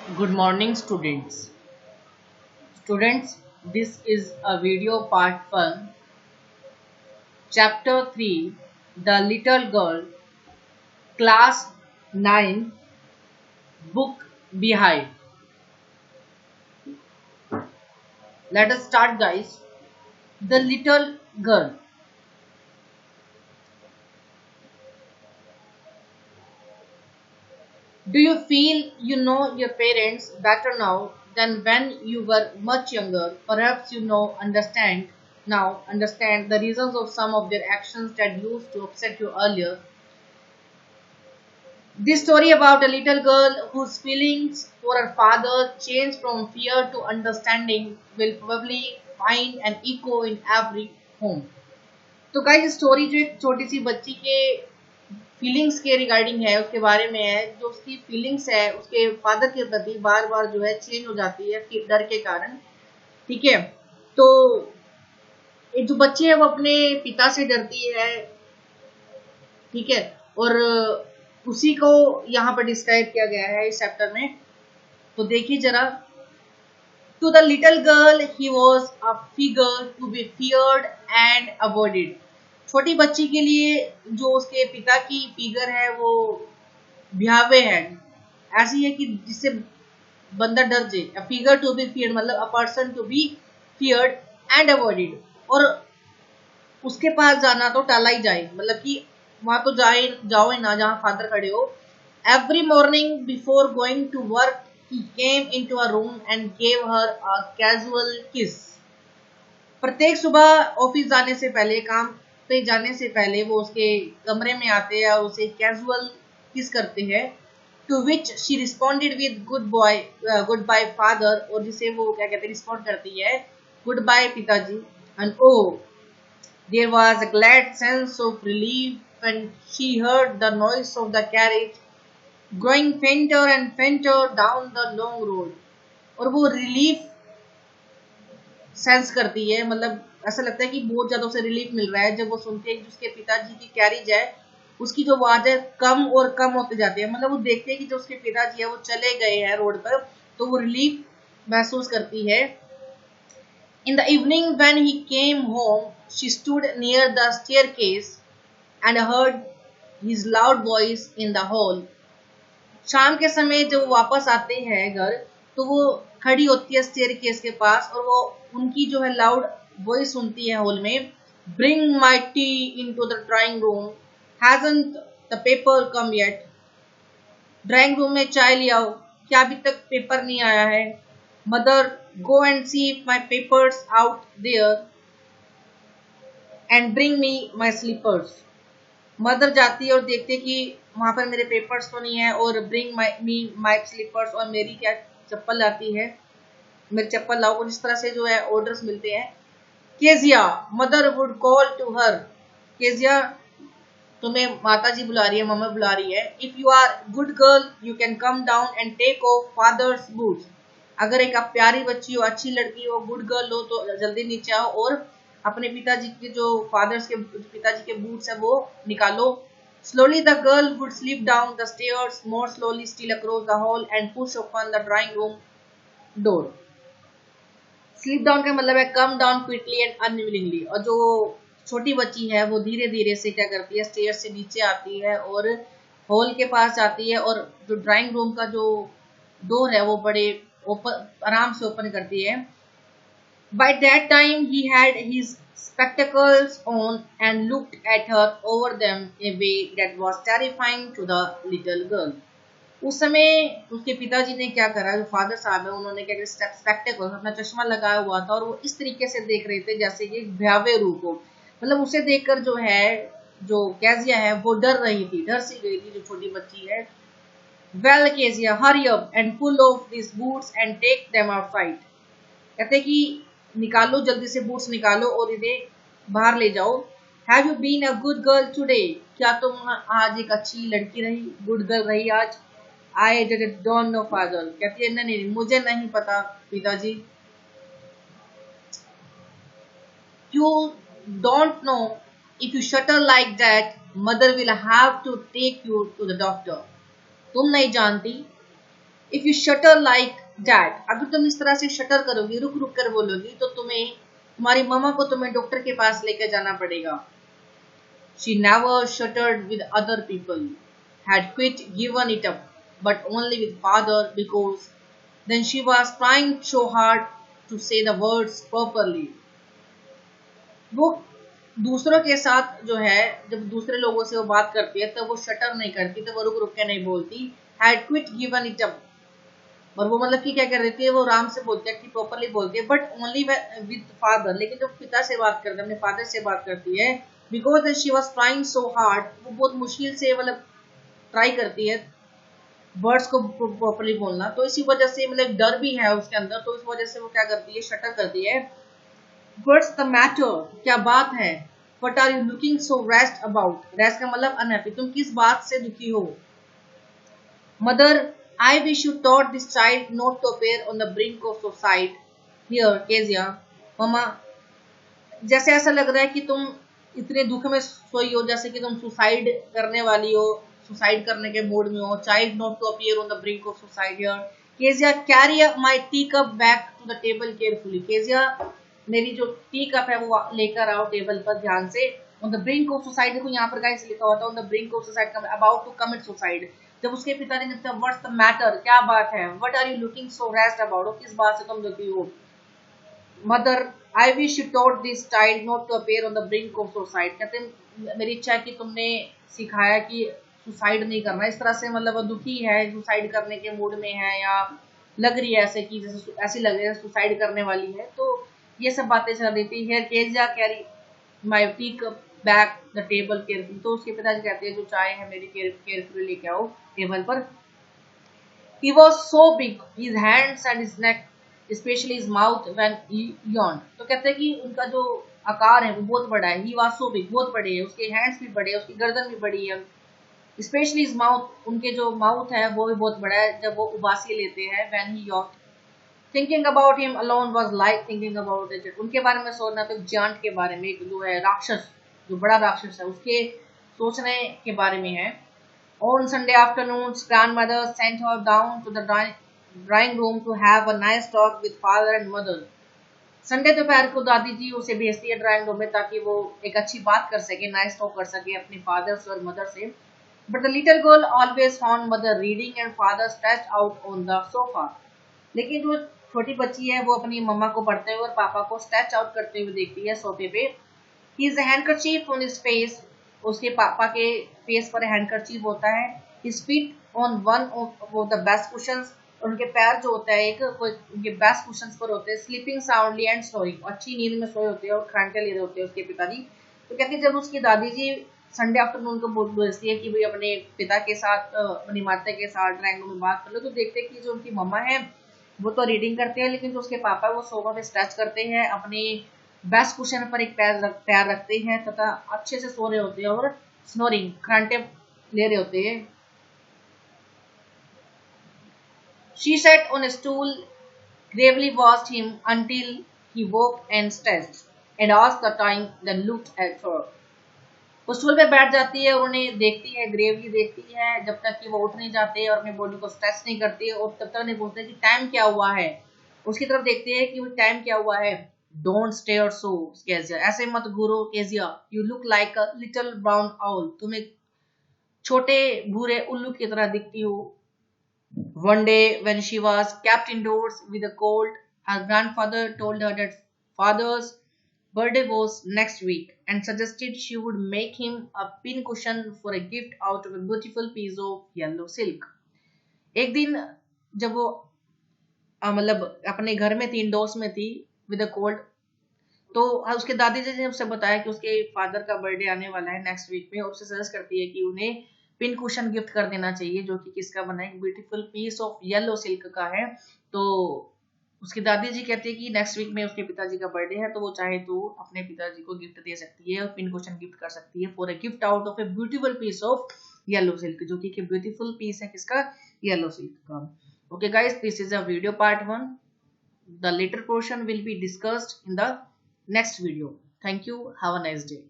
Good morning, students. Students, this is a video part 1, chapter 3, The Little Girl, class 9, book behind. Let us start, guys. The Little Girl. Do you feel you know your parents better now than when you were much younger? Perhaps you understand the reasons of some of their actions that used to upset you earlier. This story about a little girl whose feelings for her father changed from fear to understanding will probably find an echo in every home. तो guys story जो एक छोटी सी बच्ची के feelings के regarding है उसके बारे में है। जो उसकी फीलिंग्स है उसके फादर के प्रति बार बार जो है चेंज हो जाती है डर के कारण। ठीक है, तो एक जो बच्ची है वो अपने पिता से डरती है। ठीक है, और उसी को यहाँ पर डिस्क्राइब किया गया है इस चैप्टर में। तो देखिए जरा। To the little girl he was a figure to be feared and avoided. छोटी बच्ची के लिए जो उसके पिता की फिगर है वो भयावह है, ऐसी है कि जिससे बंदा डर जाए। अ फिगर टू बी फियर्ड मतलब a person to be feared and avoided, और उसके पास जाना तो टाला ही जाए, मतलब कि वहां तो जाओ ही ना जहां फादर खड़े हो। Every morning before going to work he came into a room and gave her a casual kiss. प्रत्येक सुबह ऑफिस जाने से पहले, काम पे जाने से पहले वो उसके कमरे में आते हैं और उसे कैजुअल किस करते हैं। To which she responded with goodbye father, और जिसे वो क्या कहते हैं रिस्पॉन्ड करती है गुड बाय पिताजी। And oh there was a glad sense of relief when she heard the noise of the carriage growing fainter and fainter down the long road. और वो रिलीफ सेंस करती है, मतलब ऐसा लगता है कि बहुत ज्यादा उसे रिलीफ मिल रहा है जब वो सुनती है कि उसके पिताजी की कैरिज है उसकी जो आवाज है कम और कम होते जाती है। मतलब वो देखते हैं कि जो उसके पिताजी है वो चले गए हैं रोड पर, तो वो रिलीफ महसूस करती है। In the evening when he came home, she stood near the staircase and heard his loud voice in the hall. शाम के समय जब वो वापस आते हैं घर तो वो खड़ी होती है स्टेयरकेस के पास और वो उनकी जो है लाउड वॉइस सुनती है हॉल में। Bring my tea into the drawing room. Hasn't the paper come yet? Drawing room में चाय ले आओ, क्या अभी तक पेपर नहीं आया है। Mother, go and see if my papers out there and bring me my slippers. Mother जाती है और देखती है कि वहां पर मेरे पेपर्स तो नहीं है, और bring my slippers, और मेरी क्या चप्पल आती है, मेरी चप्पल लाओ। और इस तरह से जो है ऑर्डर्स मिलते हैं। Kezia, mother would call to her. Kezia, तुम्हें माता जी बुला रही है, मम्मा बुला रही है। If you are good girl you can come down and take off father's boots. अगर एक आप प्यारी बच्ची हो, अच्छी लड़की हो, गुड गर्ल हो तो जल्दी नीचे आओ और अपने पिताजी के जो पिताजी के बूट्स है वो निकालो। Slowly the girl would slip down the stairs more slowly still across the hall and push open the drawing room door. Slip down का मतलब है come down quickly and unwillingly. और जो छोटी बच्ची है वो धीरे धीरे से क्या करती है, स्टेयर से नीचे आती है और हॉल के पास जाती है, और जो ड्राइंग रूम का जो डोर है वो बड़े ओपन आराम से ओपन करती है। By that time he had his spectacles on and looked at her over them a way that was terrifying to the little girl. उस समय उसके पिताजी ने क्या करा, जो फादर साहब है उन्होंने क्या किया, स्पेक्टेकल अपना चश्मा लगाया हुआ था और वो इस तरीके से देख रहे थे जैसे कि भयावह रूप हो। मतलब उसे देखकर जो है जो कैजिया है वो डर रही थी, डर सी गई थी जो छोटी बच्ची है। Well Kezia, hurry up and pull off this boots and take them outside. कहते कि निकालो, जल्दी से बूट्स निकालो और इन्हें बाहर ले जाओ। Have you been a good girl today? क्या तुम आज एक अच्छी लड़की रही, गुड गर्ल रही आज? I don't know father. कहती है नहीं नहीं मुझे नहीं पता पिताजी। You don't know if you stutter like that mother will have to take you to the doctor. तुम नहीं जानती if you stutter like that, अगर तुम इस तरह से शटर करोगी, रुक रुक कर बोलोगी, तो तुम्हारी मम्मा को तुम्हें डॉक्टर के पास लेकर जाना पड़ेगा. She never shuttered with other people, had quit given it up, but only with father, because then she was trying so hard to say the words properly. वो दूसरों के साथ जो है, जब दूसरे लोगों से वो बात करती है तब वो शटर नहीं करती, तो वो रुक रुक के नहीं बोलती. Had quit given it up, और वो मतलब कि क्या कर देती है, वो आराम से बोलती है कि प्रॉपरली बोलती है, बट ओनली विद फादर, लेकिन जब पिता से बात करते हैं, अपने फादर से बात करती है, because she was trying so hard, वो बहुत मुश्किल से मतलब ट्राई करती है वर्ड्स को प्रॉपरली बोलना, तो इसी वजह से मतलब डर भी है उसके अंदर, तो इस वजह से वो क्या करती है, शटर करती है. व्हाट्स द मैटर, क्या बात है. What are you looking so rest about, rest का मतलब अनहैप्पी, तुम किस बात से दुखी हो. Mother, I wish you taught this child not to appear on the brink of suicide. Here, Kezia. मम्मा, जैसे ऐसा लग रहा है कि तुम इतने दुख में सोई हो, जैसे कि तुम सुसाइड करने वाली हो, सुसाइड करने के मूड में हो. Child not to appear on the brink of suicide. Here Kezia, carry my tea cup back to the table carefully. Kezia, मेरी जो टी कप है वो लेकर आओ टेबल पर ध्यान से. On the brink of suicide, देखो यहाँ पर गाइस लिखा हुआ था on the brink of suicide, about to commit suicide. जब उसके पिता ने पूछा व्हाट्स द मैटर, क्या बात है, what are you looking so rest about, किस बात से तुम दुखी हो. Mother, I wish you taught this child not to appear on the brink of suicide. कहते हैं मेरी इच्छा है कि तुमने सिखाया कि सुसाइड नहीं करना. इस तरह से मतलब वो दुखी है, सुसाइड करने के मूड में है, या लग रही है ऐसे कि जैसे ऐसी लग रही है सुसाइड करने वाली है, तो ये सब बातें चल रही थी. Here Kezia carry my tea cup back the table careful. तो उसके पिताजी कहते हैं जो चाय है मेरी केयरफुली लेके आओ टेबल पर. He was so big, his hands and his neck, especially his mouth when he yawned. तो कहते हैं कि उनका जो आकार है वो बहुत बड़ा है. He was so big, बहुत बड़े है, उसके हैंड्स भी बड़े हैं, उसकी गर्दन भी बड़ी है. Especially his mouth, उनके जो माउथ है वो भी बहुत बड़ा है जब वो उबासी लेते हैं. When he yawned, thinking about him alone was like thinking about a jet. उनके बारे में सोचना तो जांट के बारे में, एक जो है राक्षस, जो बड़ा राक्षस है उसके सोचने के बारे में है. On Sunday afternoons, grandmother sent her down to the drawing room to have a nice talk with father and mother. Sunday दोपहर को दादी जी उसे भेजती है ड्राइंग रूम में ताकि वो एक अच्छी बात कर सके, नाइस टॉक कर सके अपने फादर से और मदर से. But the little girl always found mother reading and father stretched out on the sofa. लेकिन जो छोटी बच्ची है वो अपनी मम्मा को पढ़ते हुए और पापा को स्ट्रेच आउट करते हुए देखती है सोफे पे. He is handkerchief on his face, उसके पापा के फेस पर हैंडकरचीफ होता है. His feet on one of the best cushions, और उनके पैर जो होता है एक उनके बेस्ट कुशंस पर होते हैं. स्लीपिंग साउंडली एंड स्नोरिंग, अच्छी नींद में सोए होते हैं और खराटे ले रहे होते हैं उसके पिताजी. तो कहते हैं जब उसकी दादी जी संडे आफ्टरनून को बोलती है कि भाई अपने पिता के साथ, अपनी माता के साथ ड्राइंग रूम में बात कर लो, तो देखते हैं कि जो उनकी मम्मा है वो तो रीडिंग करते हैं, लेकिन जो उसके पापा है वो सोफा पे स्ट्रेच करते हैं, अपने बेस्ट कुशन पर एक पैर रखते हैं तथा अच्छे से सो रहे होते हैं और स्नोरिंग, खराटे ले रहे होते हैं. She sat on a stool, gravely watched him until he woke and stretched, and asked the time, then looked at her. वो स्टूल पे बैठ जाती है और उन्हें देखती है, ग्रेवली देखती है जब तक कि वो उठ नहीं जाते और अपने बॉडी को स्ट्रेच नहीं करती, और तब तक नहीं पूछते कि टाइम क्या हुआ है. उसकी तरफ देखती है कि वो टाइम क्या हुआ है. डोंट स्टेयर सो केजिया, ऐसे मत घूरो Kezia. You look like a little brown owl, तुम एक छोटे भूरे उल्लू की तरह दिखती हो. One day when she was kept indoors with a cold, her grandfather told her that father's birthday was next week and suggested she would make him a pin cushion for a gift out of a beautiful piece of yellow silk. एक दिन जब वो मतलब अपने घर में थी, endorse में थी विद अ कोल्ड, तो उसके दादी जी ने उससे बताया कि उसके फादर का बर्थडे आने वाला है नेक्स्ट वीक में, और उससे सजेस्ट करती है कि उन्हें पिन कुशन गिफ्ट कर देना चाहिए जो कि किसका बना है, beautiful piece of yellow silk का है. तो उसकी दादी जी कहती है कि नेक्स्ट वीक में उसके पिताजी का बर्थडे है, तो वो चाहे तो अपने पिताजी को गिफ्ट दे सकती है और पिन कुशन गिफ्ट कर सकती है for a gift out of a beautiful piece of yellow silk, जो कि ब्यूटीफुल पीस है किसका, येलो सिल्क का. Okay guys, this is a video part 1. The later portion will be discussed in the next video. Thank you. Have a nice day.